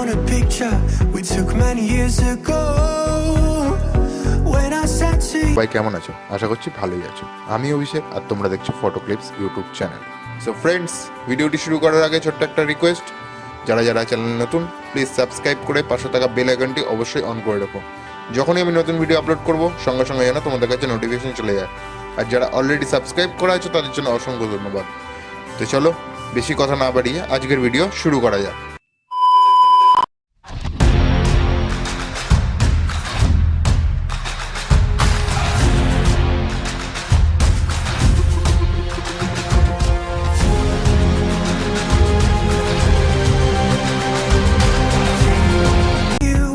on a picture we took many years ago. When I said to you, ভাই কেমন আছো? আশা করছি ভালোই আছো। আমি অভিষেক আর তোমরা দেখছো ফটোক্লিপস ইউটিউব চ্যানেল। সো ফ্রেন্ডস, ভিডিওটি শুরু করার আগে ছোট্ট একটা রিকোয়েস্ট, যারা চ্যানেল নতুন প্লিজ সাবস্ক্রাইব করে পাশে থাকা বেল আইকনটি অবশ্যই অন করে রাখো। যখনই আমি নতুন ভিডিও আপলোড করব সঙ্গে সঙ্গে যেন তোমাদের কাছে নোটিফিকেশন চলে যায়। আর যারা অলরেডি সাবস্ক্রাইব করা আছে তাদের জন্য অসংখ্য ধন্যবাদ। তো চলো বেশি কথা না বাড়িয়ে আজকের ভিডিও শুরু করা যাক।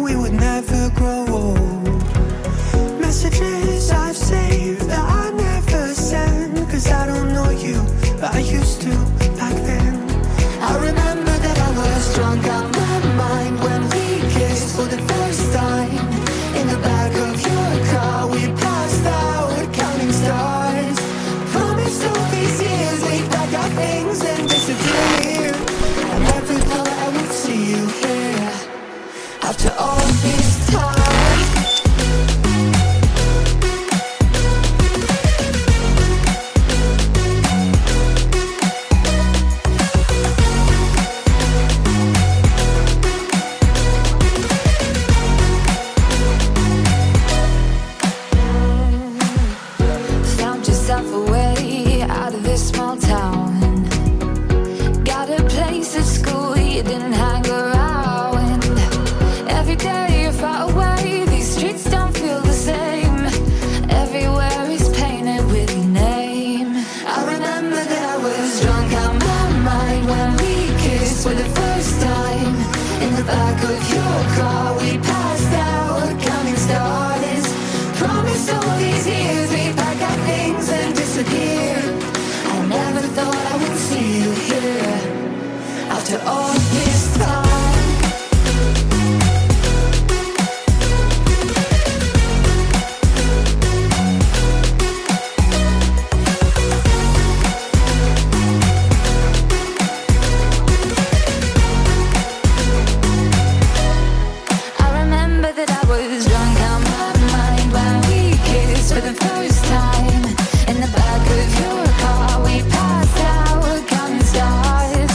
we would never grow old. Messages I've saved that I never send, 'cause I don't know you, but I used to back then. I remember that I was drunk out my mind when we kissed for the first time. In the back of your car we passed out counting stars. Promised all these years we'd pack our things and disappear. I never thought I would see you here after all this time. Found yourself a way out of this small town. Got a place at school you didn't hang around. Every day you're far away, these streets don't feel the same. Everywhere is painted with your name. I remember that I was drunk out my mind when we kissed for the first time. In the back of your car we passed out counting stars. Promised all these years we'd pack our things and disappear. I never thought I would see you here after all this time. I remember that I was drunk out my mind when we kissed for the first time. In the back of your car we passed out counting stars.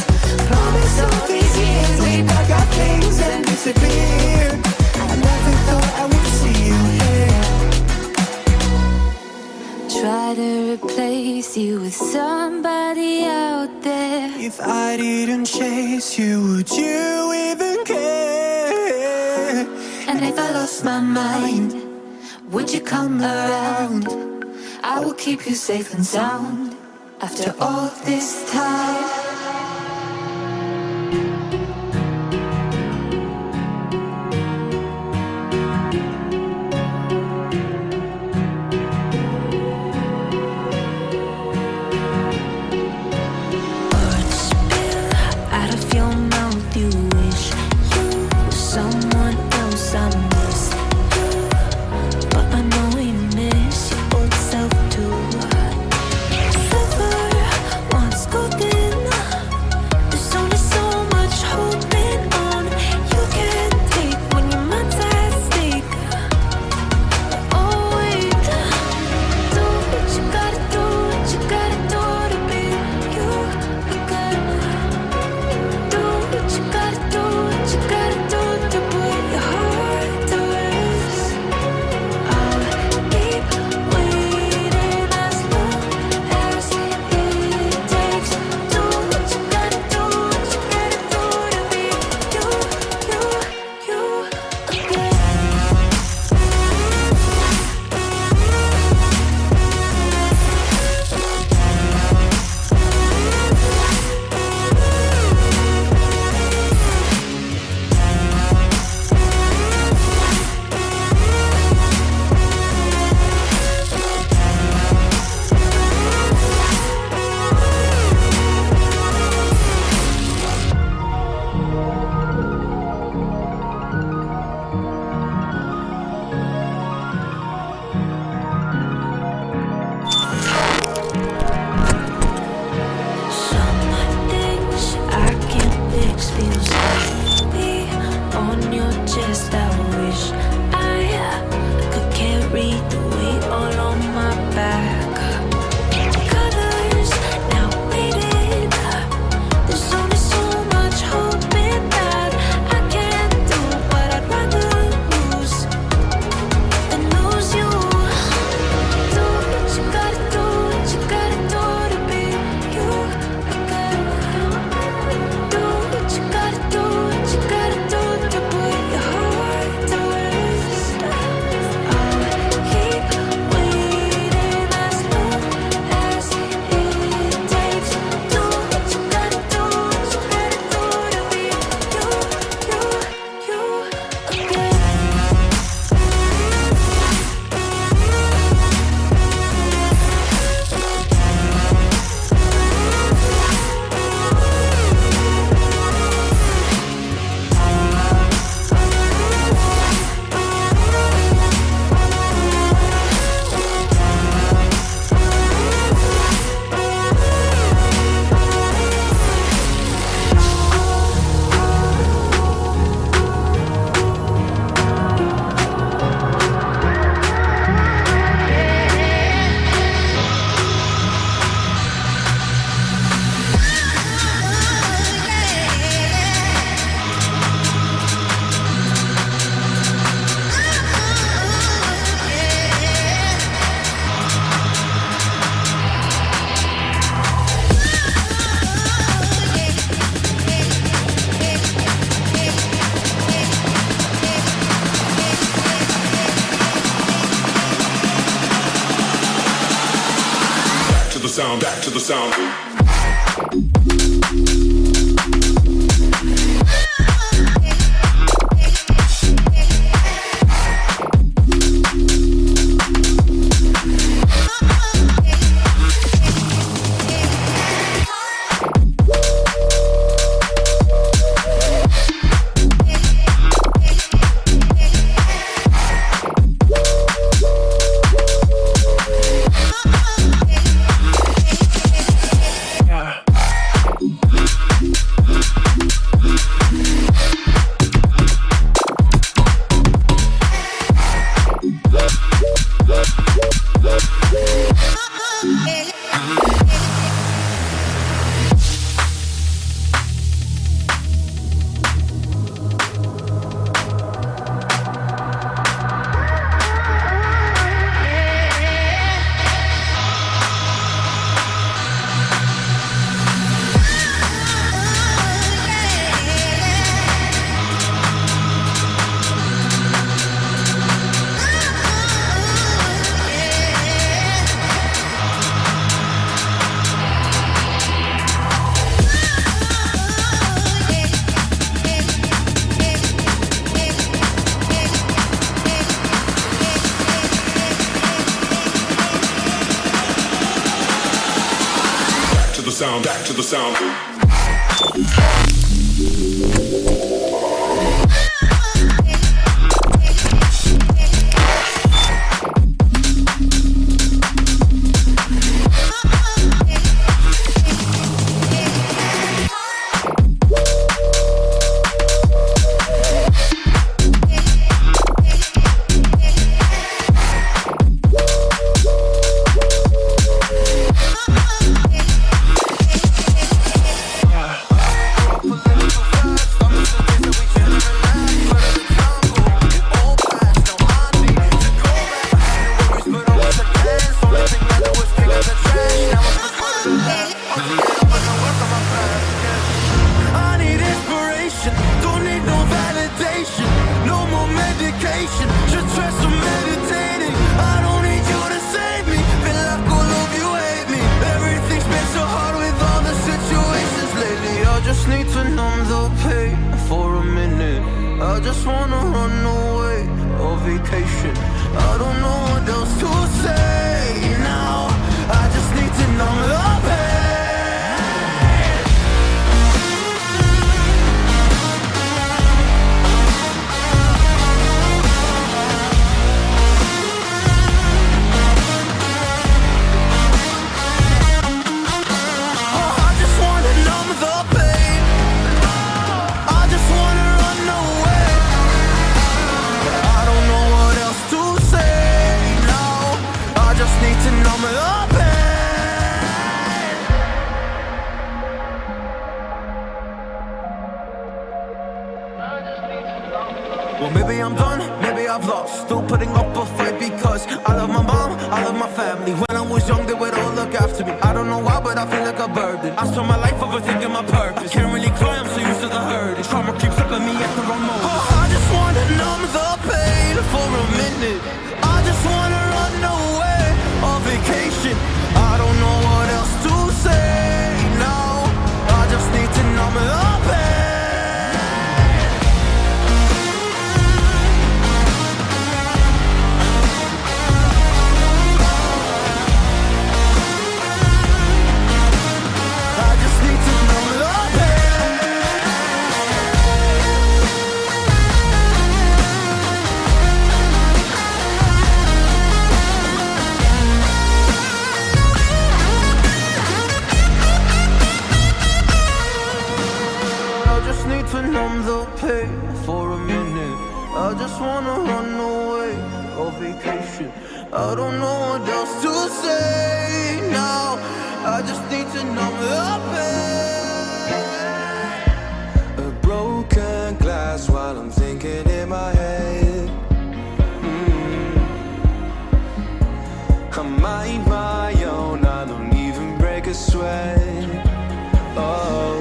Promised all these years we'd pack our things and Disappear. I never thought I would see you here. try to replace you with somebody out there. If I didn't chase you, would you even care? And if I lost my mind, would you come around? I will keep you safe and sound after all this time. Words spill out of your mouth. You wish you were someone else. I miss you, but I know you miss your old self too. Silver once golden, the sound. Sound, back to the sound. I just wanna run away on vacation. I don't know what else to say now. I just need to numb the pain. Oh, I just wanna numb the pain. I just wanna run away. I don't know what else to say now. I just need to numb the pain. Well, maybe I'm done, maybe I've lost. Still putting up a fight because I love my mom, I love my family. When I was young, they would all look after me. I don't know why, but I feel like a burden. I spent my life overthinking my purpose. I can't really cry, I'm so used to the hurt. Trauma keeps flipping me at the wrong moment. Oh, I just wanna numb the pain for a minute. I just wanna run away on vacation. I don't know what else to say now. I just need to numb the pain. I just need to numb the pain. I just need to numb the pain for a minute. I just wanna run away on vacation. I don't know what else to say now. I just need to numb the pain. A broken glass while I'm thinking in my head. I mind my own, I don't even break a sweat. Oh,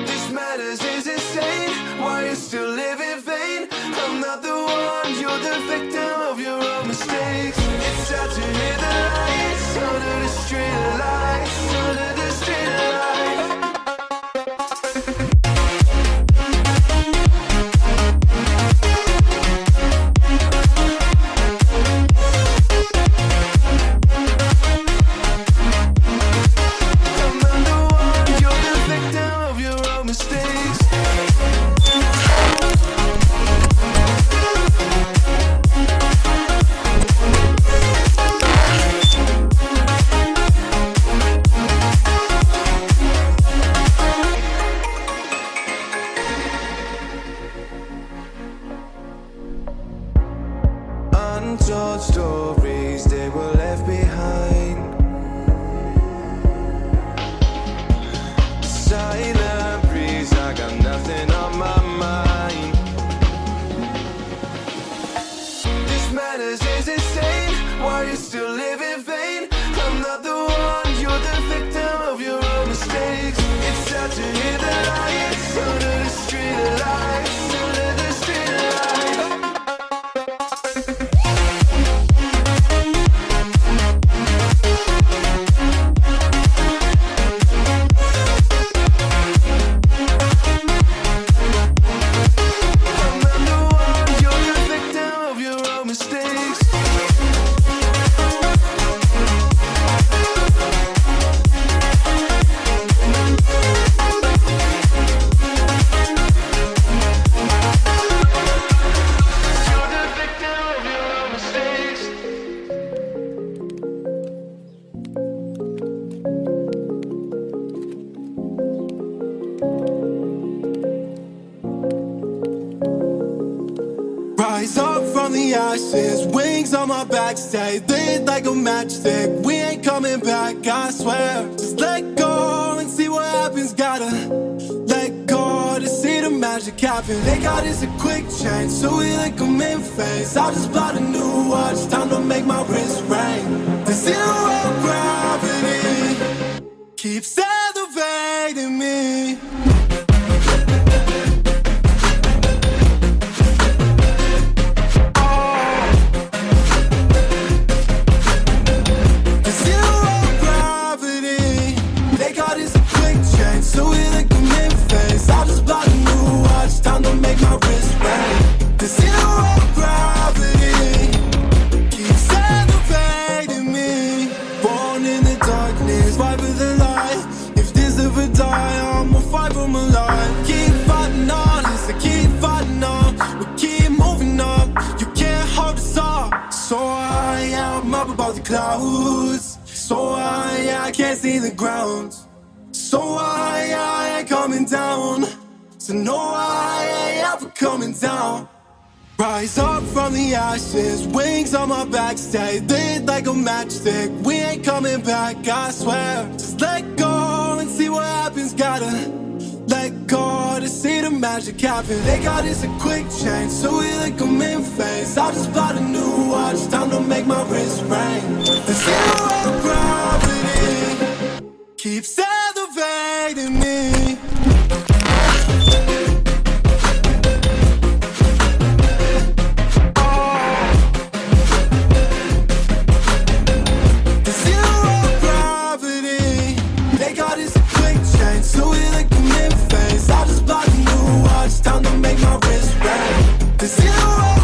this matters is insane. Why you still live in vain? I'm not the one, you're the victim of your own mistakes. It's sad to hear the lights under the street light. ashes, wings on my back, stay lit like a matchstick. We ain't coming back, I swear. Just let go and see what happens. Gotta let go to see the magic happen. They got us a quick change, so we like them in phase. I just bought a new watch, time to make my wrist ring. The zero gravity keeps elevating me. So we like them in phase. I just bought a new watch, time to make my wrist ring. The zero gravity keeps elevating me. Born in the darkness, fight for the light. If this ever die, I'ma fight for my life. Keep fighting on, yes, I keep fighting on. We keep moving up, you can't hold us up. So I am up above the clouds. So I can't see the ground. So I ain't coming down. So no, I ain't ever coming down. Rise up from the ashes, wings on my back, stay lit like a matchstick. We ain't coming back, I swear. Just let go and see what happens. Gotta let go to see the magic happen. They got us a quick change, so we like them in phase. I just bought a new watch, time to make my wrist ring. The zero gravity keeps elevating me. The zero gravity, they got us a quick change, so we like them in phase. I just bought a new watch, time to make my wrist ring. The zero